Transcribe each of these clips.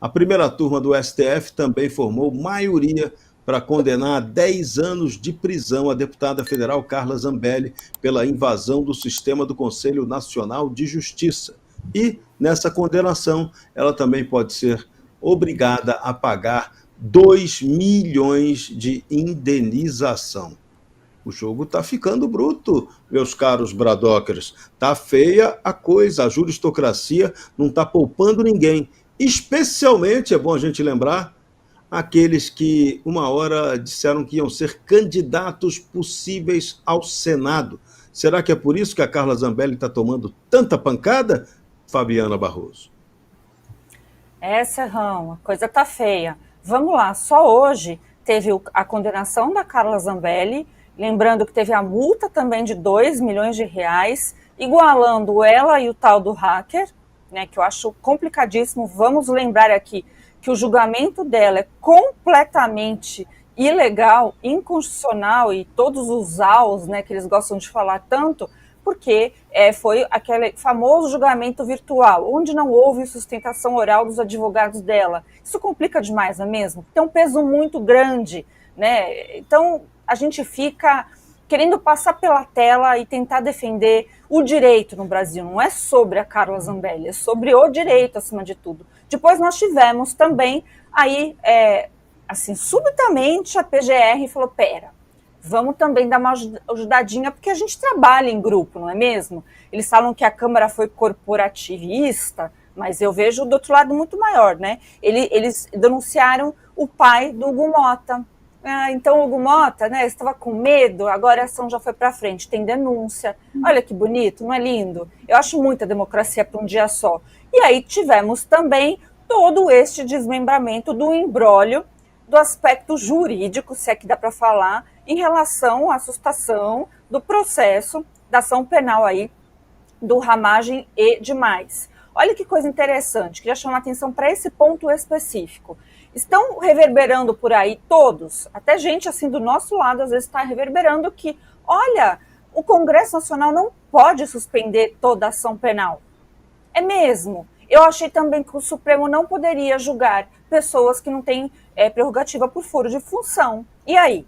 A primeira turma do STF também formou maioria para condenar a 10 anos de prisão a deputada federal Carla Zambelli pela invasão do sistema do Conselho Nacional de Justiça. E, nessa condenação, ela também pode ser obrigada a pagar 2 milhões de indenização. O jogo está ficando bruto, meus caros Braddockers. Tá feia a coisa, a juristocracia não está poupando ninguém. Especialmente, é bom a gente lembrar, aqueles que uma hora disseram que iam ser candidatos possíveis ao Senado. Será que é por isso que a Carla Zambelli está tomando tanta pancada, Fabiana Barroso? Serrão, a coisa tá feia. Vamos lá, só hoje teve a condenação da Carla Zambelli, lembrando que teve a multa também de 2 milhões de reais, igualando ela e o tal do hacker, né, que eu acho complicadíssimo. Vamos lembrar aqui que o julgamento dela é completamente ilegal, inconstitucional e todos os aos, né, que eles gostam de falar tanto, porque foi aquele famoso julgamento virtual, onde não houve sustentação oral dos advogados dela. Isso complica demais, não é mesmo? Tem um peso muito grande, né? Então, a gente fica querendo passar pela tela e tentar defender o direito no Brasil. Não é sobre a Carla Zambelli, é sobre o direito, acima de tudo. Depois nós tivemos também, aí, assim, subitamente a PGR falou, pera, vamos também dar uma ajudadinha, porque a gente trabalha em grupo, não é mesmo? Eles falam que a Câmara foi corporativista, mas eu vejo do outro lado muito maior, né? Eles denunciaram o pai do Hugo Mota. Então o Hugo Mota, né, estava com medo, agora a ação já foi para frente, tem denúncia. Olha que bonito, não é lindo? Eu acho muita democracia para um dia só. E aí tivemos também todo este desmembramento do imbróglio do aspecto jurídico, se é que dá para falar, em relação à sustação do processo da ação penal aí, do Ramagem e demais. Olha que coisa interessante, queria chamar a atenção para esse ponto específico. Estão reverberando por aí todos, até gente assim do nosso lado às vezes está reverberando que, olha, o Congresso Nacional não pode suspender toda a ação penal. É mesmo. Eu achei também que o Supremo não poderia julgar pessoas que não têm prerrogativa por foro de função. E aí?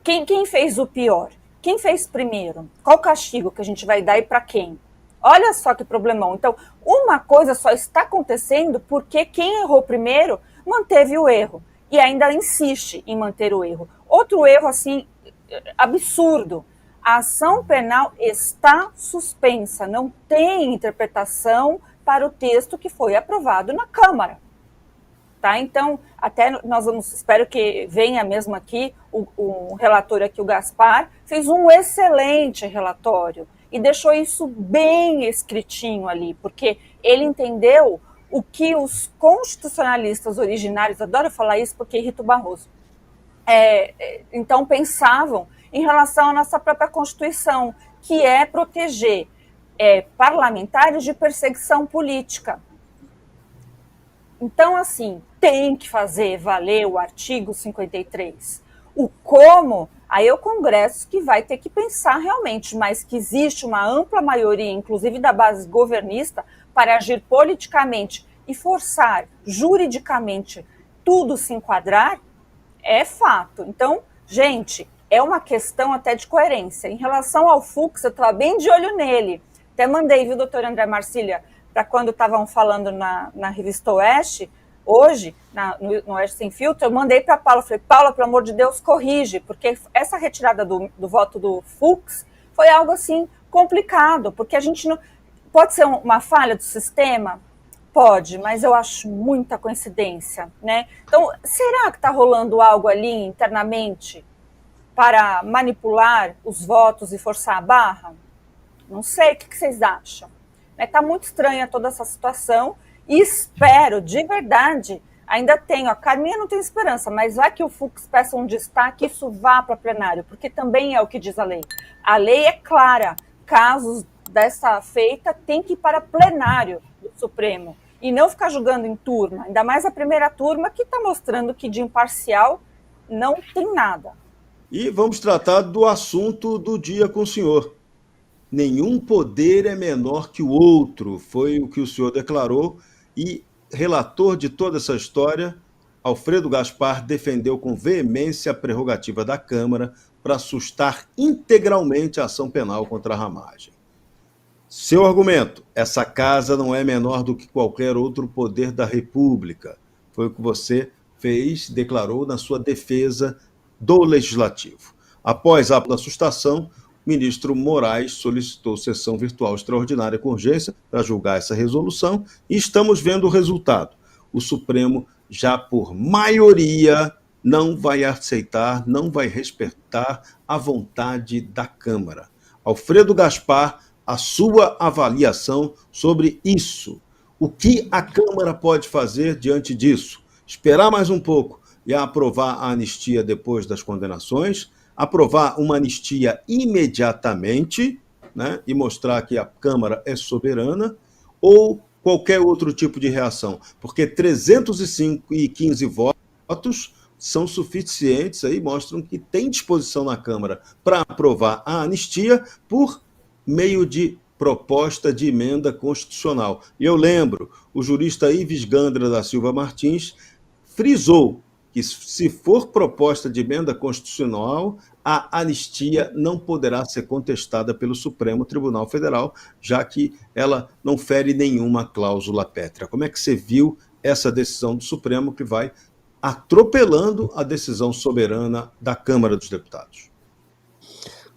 Quem fez o pior? Quem fez primeiro? Qual o castigo que a gente vai dar e para quem? Olha só que problemão. Então, uma coisa só está acontecendo porque quem errou primeiro manteve o erro e ainda insiste em manter o erro. Outro erro, assim, absurdo. A ação penal está suspensa, não tem interpretação para o texto que foi aprovado na Câmara. Tá? Então, até nós vamos, espero que venha mesmo aqui, o relator aqui, o Gaspar, fez um excelente relatório e deixou isso bem escritinho ali, porque ele entendeu o que os constitucionalistas originários, adoro falar isso porque irrita o Barroso, então pensavam em relação à nossa própria Constituição, que é proteger parlamentares de perseguição política. Então, assim, tem que fazer valer o artigo 53. O como, aí é o Congresso que vai ter que pensar realmente, mas que existe uma ampla maioria, inclusive da base governista, para agir politicamente e forçar juridicamente tudo se enquadrar, é fato. Então, gente, é uma questão até de coerência. Em relação ao Fux, eu estava bem de olho nele. Até mandei, viu, doutor André Marcília, para quando estavam falando na revista Oeste, hoje, no Oeste Sem Filtro, eu mandei para a Paula, falei, Paula, pelo amor de Deus, corrige, porque essa retirada do voto do Fux foi algo, assim, complicado, porque a gente não... Pode ser uma falha do sistema? Pode, mas eu acho muita coincidência, né? Então, será que está rolando algo ali internamente para manipular os votos e forçar a barra? Não sei, o que vocês acham? Está muito estranha toda essa situação e espero, de verdade, ainda tenho, a Carminha não tem esperança, mas vai que o Fux peça um destaque, isso vá para plenário, porque também é o que diz a lei. A lei é clara, casos dessa feita tem que ir para plenário do Supremo e não ficar julgando em turma, ainda mais a primeira turma que está mostrando que de imparcial não tem nada. E vamos tratar do assunto do dia com o senhor. Nenhum poder é menor que o outro, foi o que o senhor declarou, e relator de toda essa história, Alfredo Gaspar, defendeu com veemência a prerrogativa da Câmara para sustar integralmente a ação penal contra a Ramagem. Seu argumento: essa casa não é menor do que qualquer outro poder da República. Foi o que você fez, declarou na sua defesa do Legislativo. Após a assustação, o ministro Moraes solicitou sessão virtual extraordinária com urgência para julgar essa resolução e estamos vendo o resultado. O Supremo, já por maioria, não vai aceitar, não vai respeitar a vontade da Câmara. Alfredo Gaspar, a sua avaliação sobre isso. O que a Câmara pode fazer diante disso? Esperar mais um pouco e aprovar a anistia depois das condenações, aprovar uma anistia imediatamente, né, e mostrar que a Câmara é soberana, ou qualquer outro tipo de reação? Porque 315 votos são suficientes, aí mostram que tem disposição na Câmara para aprovar a anistia por meio de proposta de emenda constitucional. E eu lembro, o jurista Ives Gandra da Silva Martins frisou que, se for proposta de emenda constitucional, a anistia não poderá ser contestada pelo Supremo Tribunal Federal, já que ela não fere nenhuma cláusula pétrea. Como é que você viu essa decisão do Supremo, que vai atropelando a decisão soberana da Câmara dos Deputados?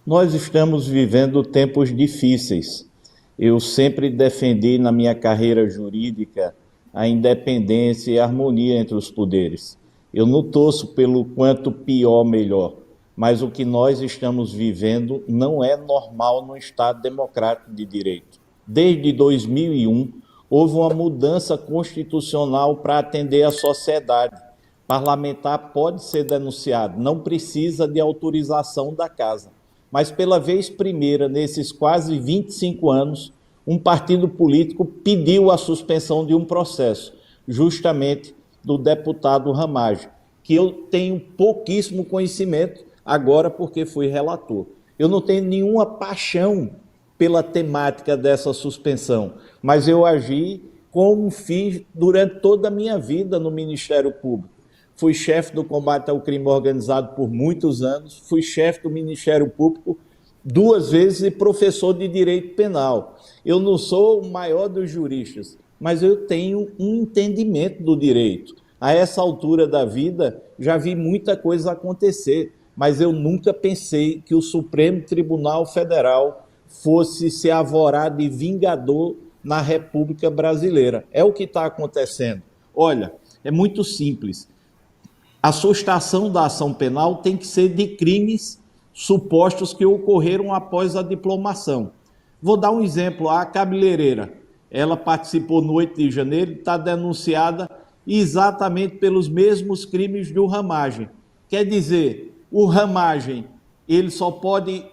Nós estamos vivendo tempos difíceis. Eu sempre defendi na minha carreira jurídica a independência e a harmonia entre os poderes. Eu não torço pelo quanto pior, melhor, mas o que nós estamos vivendo não é normal no Estado democrático de direito. Desde 2001, houve uma mudança constitucional para atender a sociedade. Parlamentar pode ser denunciado, não precisa de autorização da Casa. Mas pela vez primeira, nesses quase 25 anos, um partido político pediu a suspensão de um processo, justamente do deputado Ramagem, que eu tenho pouquíssimo conhecimento agora porque fui relator. Eu não tenho nenhuma paixão pela temática dessa suspensão, mas eu agi como fiz durante toda a minha vida no Ministério Público. Fui chefe do combate ao crime organizado por muitos anos, fui chefe do Ministério Público 2 vezes e professor de direito penal. Eu não sou o maior dos juristas, mas eu tenho um entendimento do direito. A essa altura da vida, já vi muita coisa acontecer, mas eu nunca pensei que o Supremo Tribunal Federal fosse se arvorar de vingador na República Brasileira. É o que está acontecendo. Olha, é muito simples. A sustação da ação penal tem que ser de crimes supostos que ocorreram após a diplomação. Vou dar um exemplo, a cabeleireira. Ela participou no 8 de janeiro e está denunciada exatamente pelos mesmos crimes do Ramagem. Quer dizer, o Ramagem, ele só pode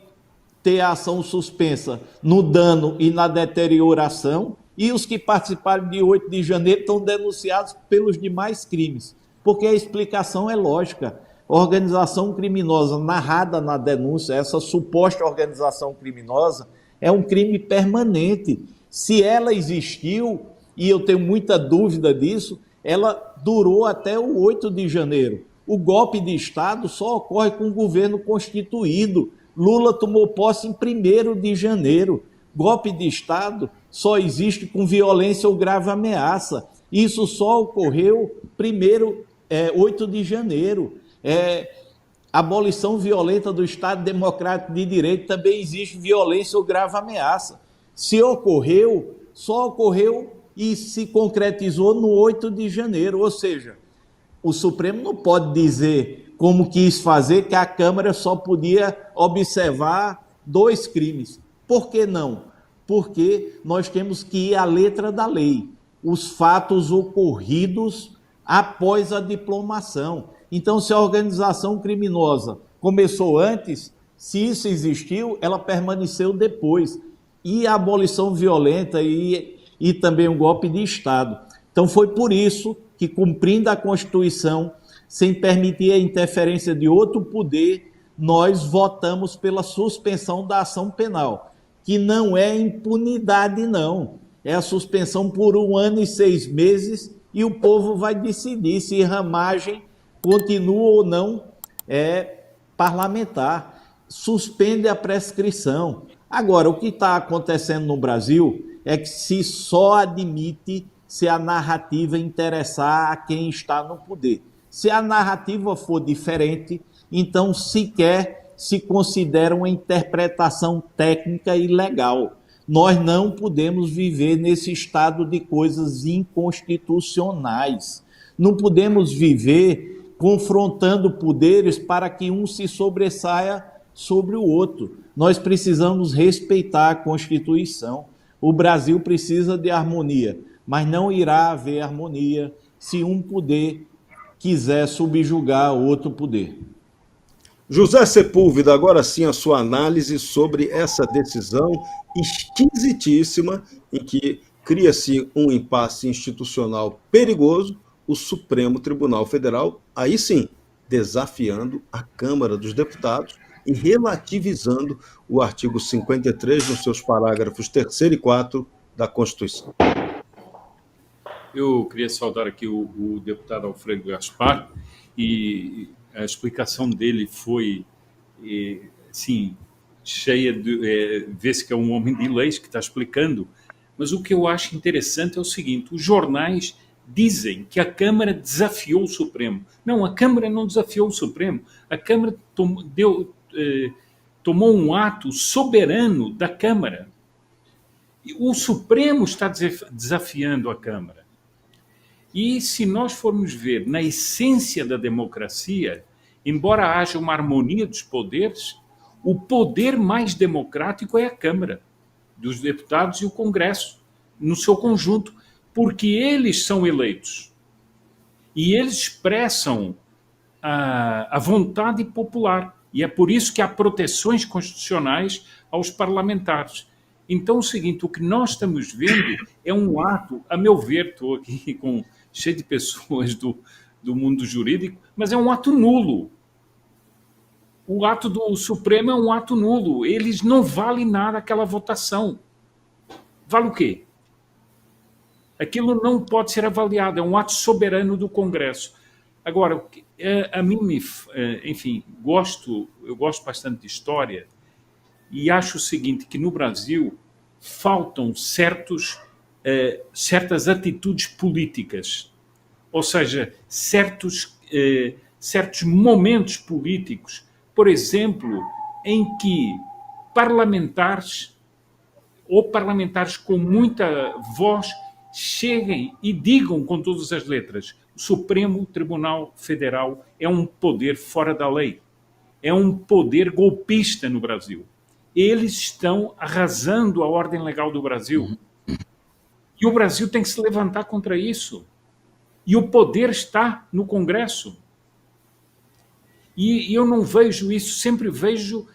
ter a ação suspensa no dano e na deterioração, e os que participaram de 8 de janeiro estão denunciados pelos demais crimes. Porque a explicação é lógica. A organização criminosa narrada na denúncia, essa suposta organização criminosa, é um crime permanente. Se ela existiu, e eu tenho muita dúvida disso, ela durou até o 8 de janeiro. O golpe de Estado só ocorre com o governo constituído. Lula tomou posse em 1º de janeiro. Golpe de Estado só existe com violência ou grave ameaça. Isso só ocorreu 8 de janeiro. Abolição violenta do Estado Democrático de Direito, também existe violência ou grave ameaça. Se ocorreu, só ocorreu e se concretizou no 8 de janeiro, ou seja, o Supremo não pode dizer, como quis fazer, que a Câmara só podia observar 2 crimes. Por que não? Porque nós temos que ir à letra da lei, os fatos ocorridos após a diplomação. Então, se a organização criminosa começou antes, se isso existiu, ela permaneceu depois. E a abolição violenta e também um golpe de Estado. Então, foi por isso que, cumprindo a Constituição, sem permitir a interferência de outro poder, nós votamos pela suspensão da ação penal, que não é impunidade, não. É a suspensão por 1 ano e 6 meses e o povo vai decidir se Ramagem continua ou não parlamentar. Suspende a prescrição. Agora, o que está acontecendo no Brasil é que se só admite se a narrativa interessar a quem está no poder. Se a narrativa for diferente, então sequer se considera uma interpretação técnica e legal. Nós não podemos viver nesse estado de coisas inconstitucionais. Não podemos viver confrontando poderes para que um se sobressaia sobre o outro. Nós precisamos respeitar a Constituição. O Brasil precisa de harmonia, mas não irá haver harmonia se um poder quiser subjugar outro poder. José Sepúlveda, agora sim a sua análise sobre essa decisão esquisitíssima em que cria-se um impasse institucional perigoso, o Supremo Tribunal Federal, aí sim, desafiando a Câmara dos Deputados e relativizando o artigo 53 nos seus parágrafos 3º e 4 da Constituição. Eu queria saudar aqui o deputado Alfredo Gaspar, e a explicação dele foi, sim, cheia de... vê-se que é um homem de leis que está explicando, mas o que eu acho interessante é o seguinte: os jornais dizem que a Câmara desafiou o Supremo. Não, a Câmara não desafiou o Supremo. A Câmara tomou um ato soberano da Câmara. O Supremo está desafiando a Câmara. E se nós formos ver na essência da democracia, embora haja uma harmonia dos poderes, o poder mais democrático é a Câmara dos Deputados e o Congresso, no seu conjunto, porque eles são eleitos. E eles expressam a vontade popular. E é por isso que há proteções constitucionais aos parlamentares. Então, é o seguinte, o que nós estamos vendo é um ato, a meu ver, estou aqui cheio de pessoas do mundo jurídico, mas é um ato nulo. O ato do Supremo é um ato nulo. Eles não valem nada, aquela votação. Vale o quê? Aquilo não pode ser avaliado, é um ato soberano do Congresso. Agora, a mim, enfim, eu gosto bastante de história e acho o seguinte, que no Brasil faltam certas atitudes políticas, ou seja, certos momentos políticos, por exemplo, em que parlamentares com muita voz cheguem e digam com todas as letras: o Supremo Tribunal Federal é um poder fora da lei, é um poder golpista no Brasil. Eles estão arrasando a ordem legal do Brasil. E o Brasil tem que se levantar contra isso. E o poder está no Congresso. E eu não vejo isso, sempre vejo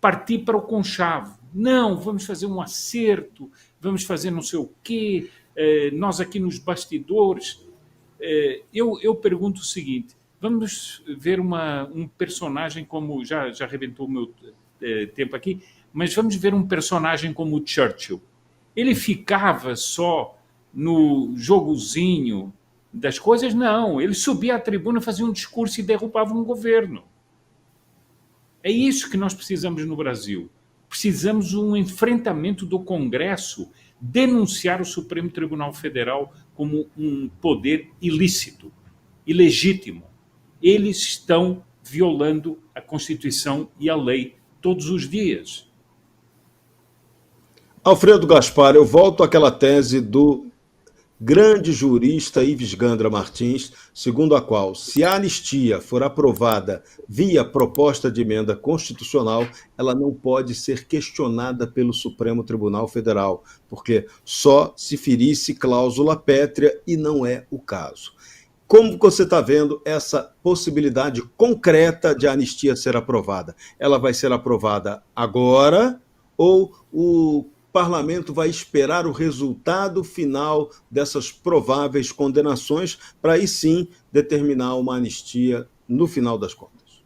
partir para o conchavo. Não, vamos fazer um acerto, vamos fazer não sei o quê, nós aqui nos bastidores. Eu pergunto o seguinte: vamos ver um personagem como... Já arrebentou o meu tempo aqui, mas vamos ver um personagem como o Churchill. Ele ficava só no jogozinho das coisas? Não, ele subia à tribuna, fazia um discurso e derrubava um governo. É isso que nós precisamos no Brasil. Precisamos de um enfrentamento do Congresso, denunciar o Supremo Tribunal Federal como um poder ilícito, ilegítimo. Eles estão violando a Constituição e a lei todos os dias. Alfredo Gaspar, eu volto àquela tese do grande jurista Ives Gandra Martins, segundo a qual, se a anistia for aprovada via proposta de emenda constitucional, ela não pode ser questionada pelo Supremo Tribunal Federal, porque só se ferisse cláusula pétrea e não é o caso. Como você está vendo essa possibilidade concreta de a anistia ser aprovada? Ela vai ser aprovada agora ou o parlamento vai esperar o resultado final dessas prováveis condenações para aí sim determinar uma anistia no final das contas?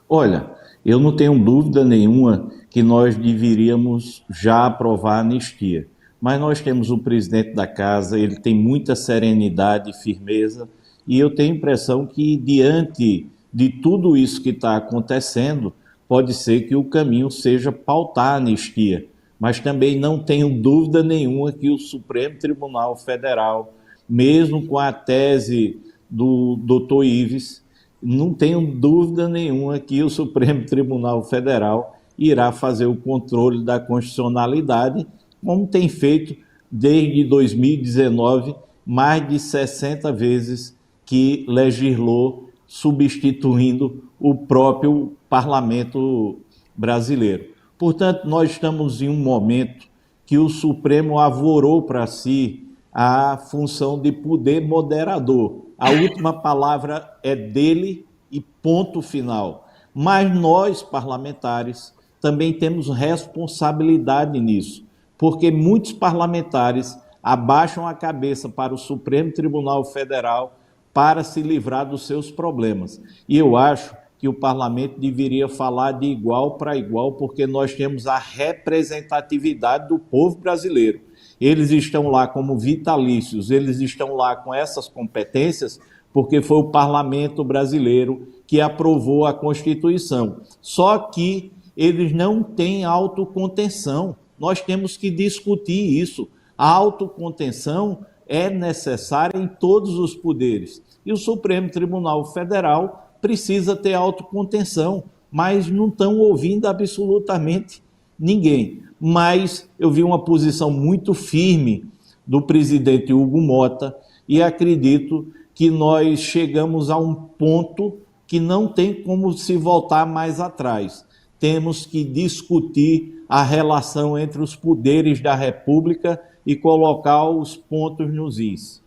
Olha, eu não tenho dúvida nenhuma que nós deveríamos já aprovar a anistia, mas nós temos o presidente da casa, ele tem muita serenidade e firmeza, e eu tenho a impressão que, diante de tudo isso que está acontecendo, pode ser que o caminho seja pautar a anistia, mas também não tenho dúvida nenhuma que o Supremo Tribunal Federal, mesmo com a tese do Dr. Ives, não tenho dúvida nenhuma que o Supremo Tribunal Federal irá fazer o controle da constitucionalidade, como tem feito desde 2019, mais de 60 vezes que legislou substituindo o próprio parlamento brasileiro. Portanto, nós estamos em um momento que o Supremo avorou para si a função de poder moderador. A última palavra é dele e ponto final. Mas nós, parlamentares, também temos responsabilidade nisso, porque muitos parlamentares abaixam a cabeça para o Supremo Tribunal Federal para se livrar dos seus problemas. E eu acho que o parlamento deveria falar de igual para igual, porque nós temos a representatividade do povo brasileiro. Eles estão lá como vitalícios, eles estão lá com essas competências, porque foi o parlamento brasileiro que aprovou a Constituição. Só que eles não têm autocontenção. Nós temos que discutir isso. A autocontenção é necessária em todos os poderes. E o Supremo Tribunal Federal precisa ter autocontenção, mas não estão ouvindo absolutamente ninguém. Mas eu vi uma posição muito firme do presidente Hugo Motta e acredito que nós chegamos a um ponto que não tem como se voltar mais atrás. Temos que discutir a relação entre os poderes da República e colocar os pontos nos is.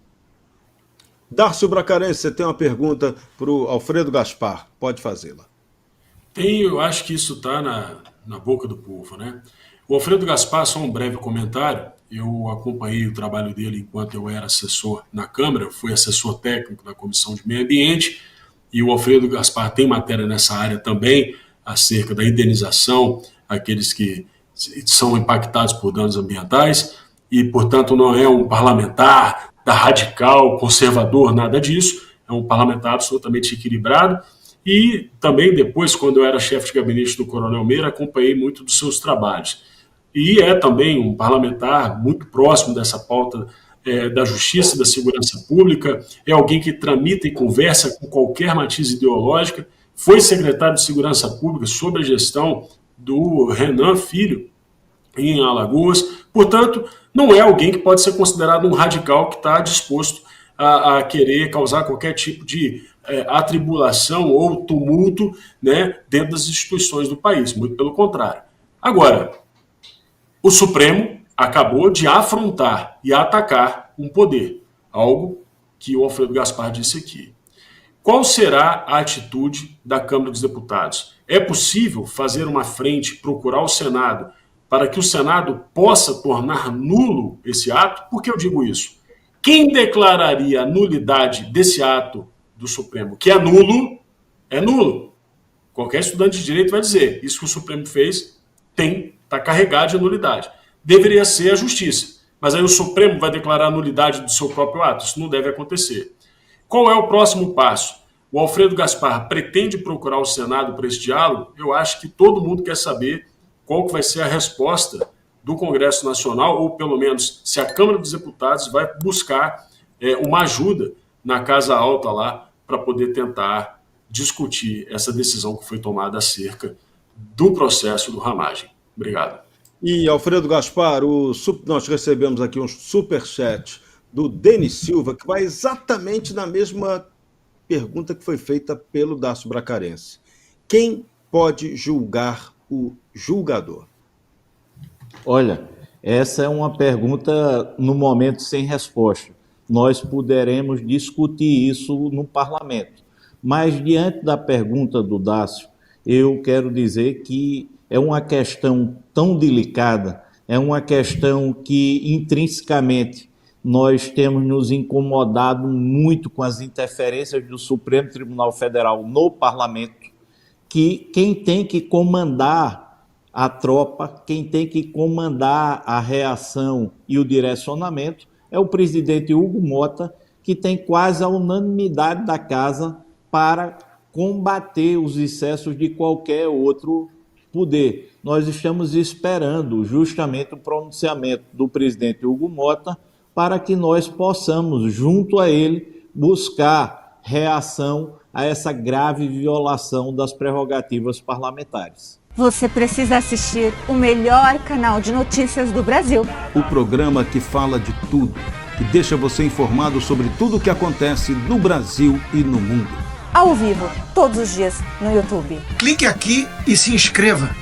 Darcio Bracarense, você tem uma pergunta para o Alfredo Gaspar. Pode fazê-la. Eu acho que isso está na boca do povo, né? O Alfredo Gaspar, só um breve comentário, eu acompanhei o trabalho dele enquanto eu era assessor na Câmara, fui assessor técnico da Comissão de Meio Ambiente, e o Alfredo Gaspar tem matéria nessa área também, acerca da indenização àqueles que são impactados por danos ambientais, e, portanto, não é um parlamentar da radical, conservador, nada disso, é um parlamentar absolutamente equilibrado, e também depois, quando eu era chefe de gabinete do Coronel Meira, acompanhei muito dos seus trabalhos. E é também um parlamentar muito próximo dessa pauta da justiça e da segurança pública, é alguém que tramita e conversa com qualquer matiz ideológica, foi secretário de Segurança Pública sob a gestão do Renan Filho, em Alagoas. Portanto, não é alguém que pode ser considerado um radical que está disposto a querer causar qualquer tipo de atribulação ou tumulto, né, dentro das instituições do país, muito pelo contrário. Agora, o Supremo acabou de afrontar e atacar um poder, algo que o Alfredo Gaspar disse aqui. Qual será a atitude da Câmara dos Deputados? É possível fazer uma frente, procurar o Senado, para que o Senado possa tornar nulo esse ato? Por que eu digo isso? Quem declararia a nulidade desse ato do Supremo, que é nulo, é nulo. Qualquer estudante de direito vai dizer, isso que o Supremo fez está carregado de nulidade. Deveria ser a Justiça, mas aí o Supremo vai declarar a nulidade do seu próprio ato. Isso não deve acontecer. Qual é o próximo passo? O Alfredo Gaspar pretende procurar o Senado para esse diálogo? Eu acho que todo mundo quer saber qual que vai ser a resposta do Congresso Nacional, ou pelo menos se a Câmara dos Deputados vai buscar uma ajuda na Casa Alta lá para poder tentar discutir essa decisão que foi tomada acerca do processo do Ramagem. Obrigado. E, Alfredo Gaspar, nós recebemos aqui um superchat do Denis Silva, que vai exatamente na mesma pergunta que foi feita pelo Darcio Bracarense. Quem pode julgar o julgador? Olha, essa é uma pergunta no momento sem resposta. Nós poderemos discutir isso no parlamento. Mas, diante da pergunta do Dácio, eu quero dizer que é uma questão tão delicada, é uma questão que, intrinsecamente, nós temos nos incomodado muito com as interferências do Supremo Tribunal Federal no parlamento, que quem tem que comandar a tropa, quem tem que comandar a reação e o direcionamento é o presidente Hugo Mota, que tem quase a unanimidade da casa para combater os excessos de qualquer outro poder. Nós estamos esperando justamente o pronunciamento do presidente Hugo Mota para que nós possamos, junto a ele, buscar reação a essa grave violação das prerrogativas parlamentares. Você precisa assistir o melhor canal de notícias do Brasil. O programa que fala de tudo, que deixa você informado sobre tudo o que acontece no Brasil e no mundo. Ao vivo, todos os dias, no YouTube. Clique aqui e se inscreva.